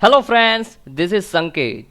Hello friends, this is Sanket.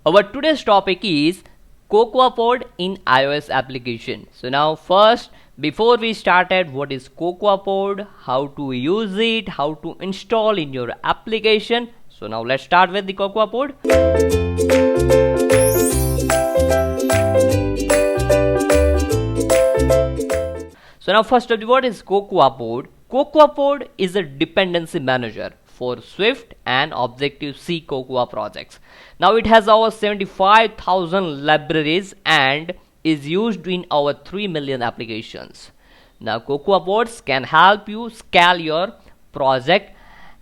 Our today's topic is Cocoapod in iOS application. So now first, before we started, what is Cocoapod, how to use it, how to install in your application. So now let's start with the Cocoapod. So now first of all, what is Cocoapod? Cocoapod is a dependency manager for Swift and Objective-C Cocoa projects. Now it has over 75,000 libraries and is used in over 3 million applications. Now Cocoapods can help you scale your project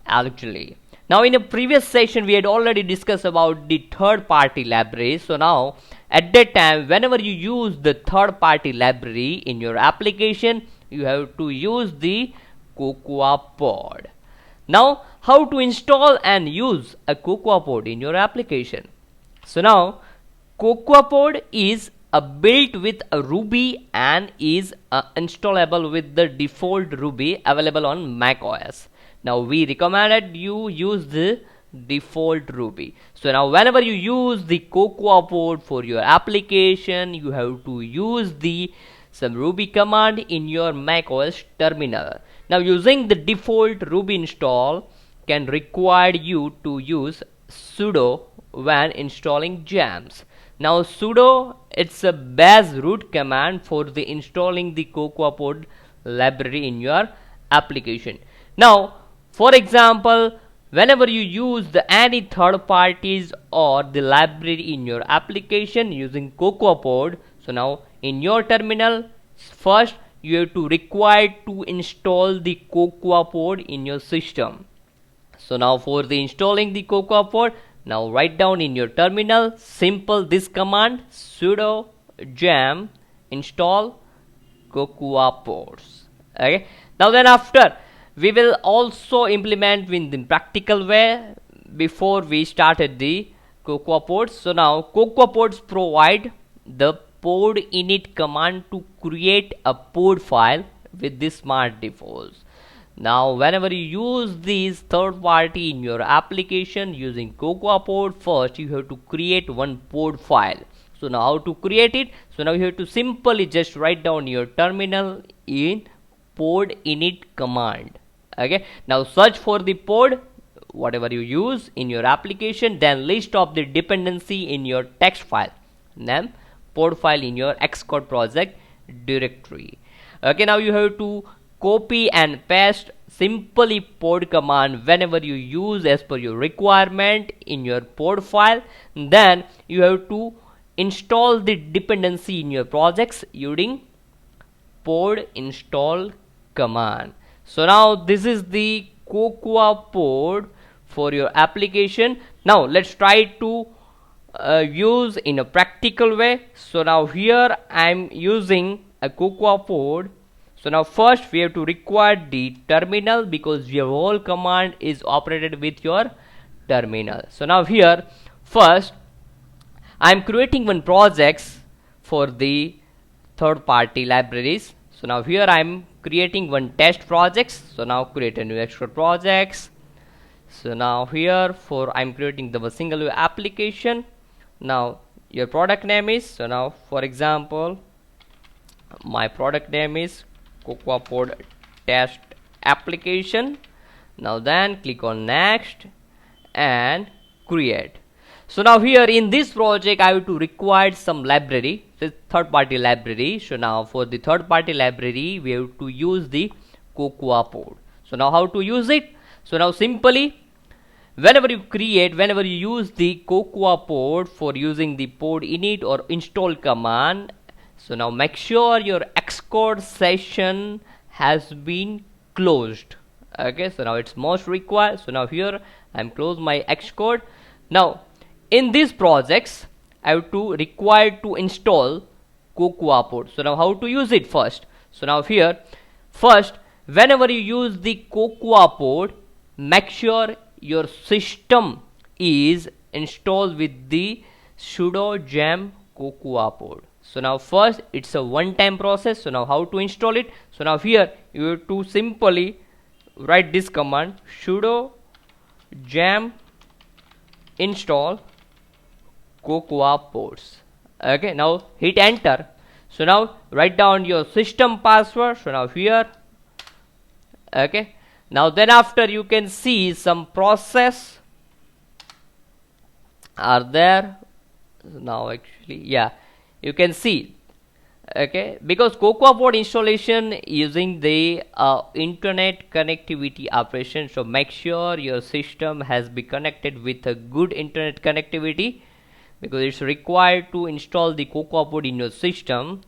actually. Now in a previous session we had already discussed about the third-party libraries. So now at that time, whenever you use the third-party library in your application, you have to use the Cocoapod. Now how to install and use a Cocoapod in your application? So now Cocoapod is built with a Ruby and is installable with the default Ruby available on Mac OS. Now we recommended you use the default Ruby. So now whenever you use the Cocoapod for your application, you have to use some Ruby command in your Mac OS terminal. Now using the default Ruby install can require you to use sudo when installing gems. Now sudo, it's a base root command for the installing the Cocoapod library in your application. Now for example, whenever you use any third parties or the library in your application using Cocoapod, so now in your terminal first you have to require to install the Cocoapod in your system. So now for the installing the Cocoapod, now write down in your terminal simple this command sudo gem install Cocoapods. Okay, now then after we will also implement in the practical way before we started the Cocoapods. So now Cocoapods provide the pod init command to create a pod file with the smart defaults. Now whenever you use these third party in your application using Cocoapod, first you have to create one pod file. So now how to create it? So now you have to simply just write down your terminal in pod init command. Okay, now search for the pod whatever you use in your application, then list of the dependency in your text file, then pod file in your Xcode project directory. Okay, now you have to copy and paste simply pod command whenever you use as per your requirement in your pod file. Then you have to install the dependency in your projects using pod install command. So now this is the Cocoapod for your application. Now let's try to use in a practical way. So now here I am using a Cocoapod. So now first we have to require the terminal because your whole command is operated with your terminal. So now here first I am creating one projects for the third party libraries. So now here I am creating one test projects. So now create a new extra projects. So now here for I'm creating the single application. Now your product name is, so now for example my product name is Cocoapod test application. Now then click on next and create. So now here in this project I have to require some library, this third party library. So now for the third party library we have to use the Cocoapod. So now how to use it? So now simply whenever you use the Cocoapod for using the pod init or install command, so now make sure your Xcode session has been closed. Okay, so now it's most required. So now here I'm close my Xcode. Now in these projects I have to require to install Cocoapod. So now how to use it first? So now here first whenever you use the Cocoapod, make sure your system is installed with the sudo gem Cocoapod. So now first it's a one-time process. So now how to install it? So now here you have to simply write this command sudo gem install Cocoapods. Okay, now hit enter. So now write down your system password. So now here, okay, now then after you can see some process are there. Now actually, yeah, you can see, okay, because Cocoapod installation using the internet connectivity operation, so make sure your system has been connected with a good internet connectivity, because it's required to install the Cocoapod in your system.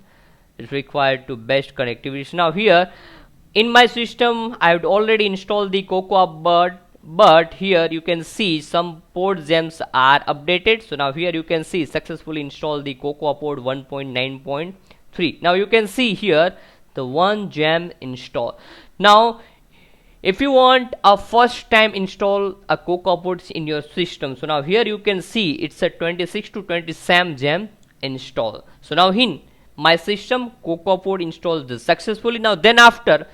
It's required to best connectivity. So now here in my system I have already installed the Cocoapod, but here you can see some port gems are updated. So now here you can see successfully installed the Cocoapod 1.9.3. now you can see here the one gem install. Now if you want a first time install a Cocoapods in your system, so now here you can see it's a 26 to 20 SAM gem install. So now in my system Cocoapod installed this successfully. Now then after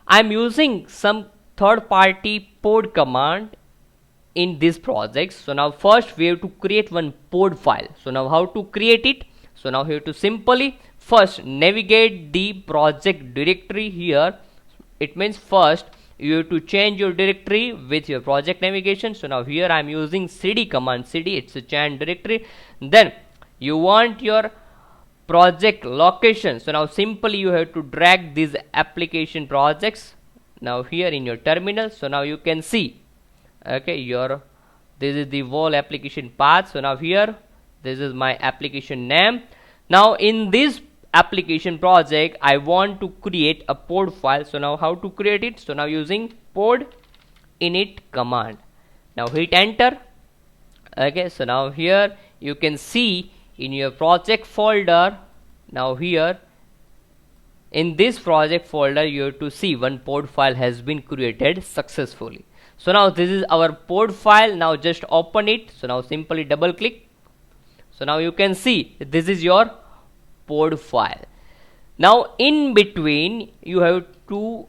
I'm using some third party pod command in this project. So now first we have to create one pod file. So now how to create it? So now here to simply first navigate the project directory here. It means first you have to change your directory with your project navigation. So now here I'm using cd command. Cd, it's a change directory. Then you want your project location. So now simply you have to drag these application projects now here in your terminal. So now you can see, okay, this is the whole application path. So now here this is my application name. Now in this application project I want to create a pod file. So now how to create it? So now using pod init command. Now hit enter. Okay, so now here you can see in your project folder, now here in this project folder you have to see one pod file has been created successfully. So now this is our pod file. Now just open it. So now simply double click. So now you can see this is your pod file. Now in between you have to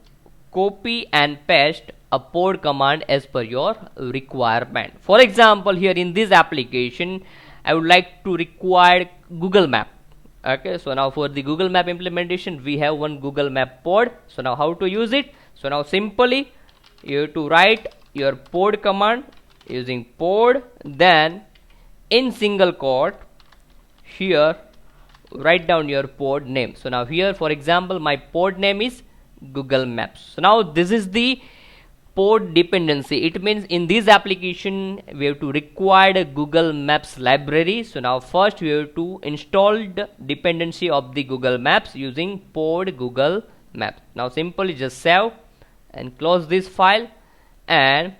copy and paste a pod command as per your requirement. For example, here in this application I would like to require Google Map. Okay, so now for the Google Map implementation we have one Google Map pod. So now how to use it? So now simply you have to write your pod command using pod, then in single quote here write down your pod name. So now here for example my pod name is Google Maps. So now this is the pod dependency. It means in this application we have to require the Google Maps library. So now first we have to install the dependency of the Google Maps using pod Google Maps. Now simply just save and close this file and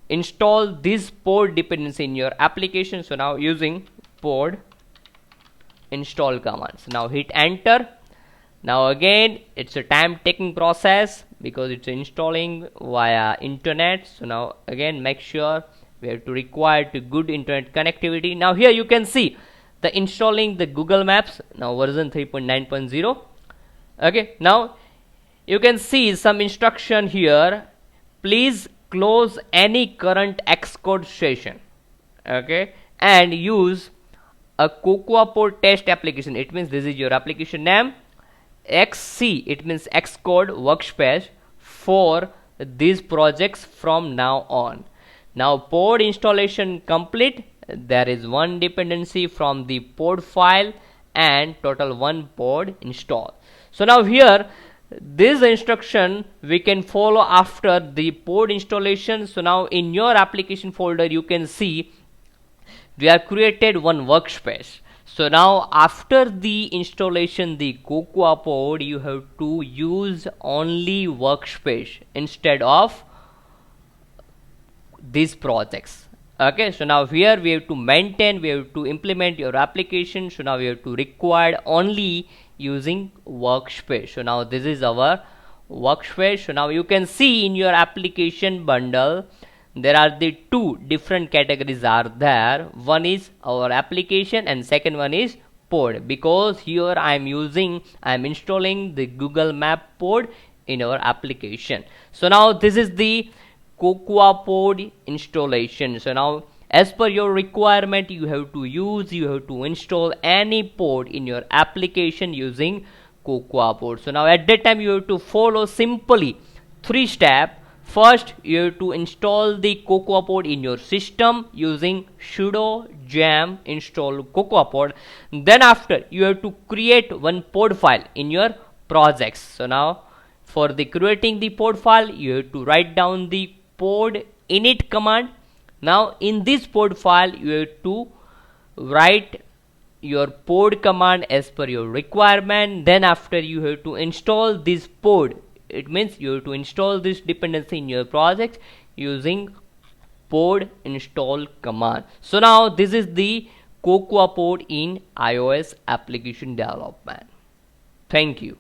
install this pod dependency in your application. So now using pod install command. So now hit enter. Now again it's a time taking process because it's installing via internet. So now again make sure we have to require to good internet connectivity. Now here you can see the installing the Google Maps, now version 3.9.0. okay, now you can see some instruction here. Please close any current Xcode session, okay, and use a Cocoapod test application. It means this is your application name. XC, it means Xcode workspace for these projects from now on. Now pod installation complete. There is one dependency from the pod file and total one pod install. So now here this instruction we can follow after the pod installation. So now in your application folder you can see we have created one workspace. So now after the installation the Cocoapod you have to use only workspace instead of these projects. Okay, so now here we have to maintain, we have to implement your application. So now we have to require only using workspace. So now this is our workspace. So now you can see in your application bundle there are the two different categories are there. One is our application and second one is pod, because here I am installing the Google Map pod in our application. So now this is the Cocoapod installation. So now as per your requirement you have to install any pod in your application using Cocoapod. So now at that time you have to follow simply 3 steps. First, you have to install the Cocoapod in your system using sudo jam install Cocoapod. Then after, you have to create one pod file in your projects. So now for the creating the pod file, you have to write down the pod init command. Now in this pod file, you have to write your pod command as per your requirement. Then after, you have to install this pod. It means you have to install this dependency in your project using pod install command. So now this is the Cocoapod in iOS application development. Thank you.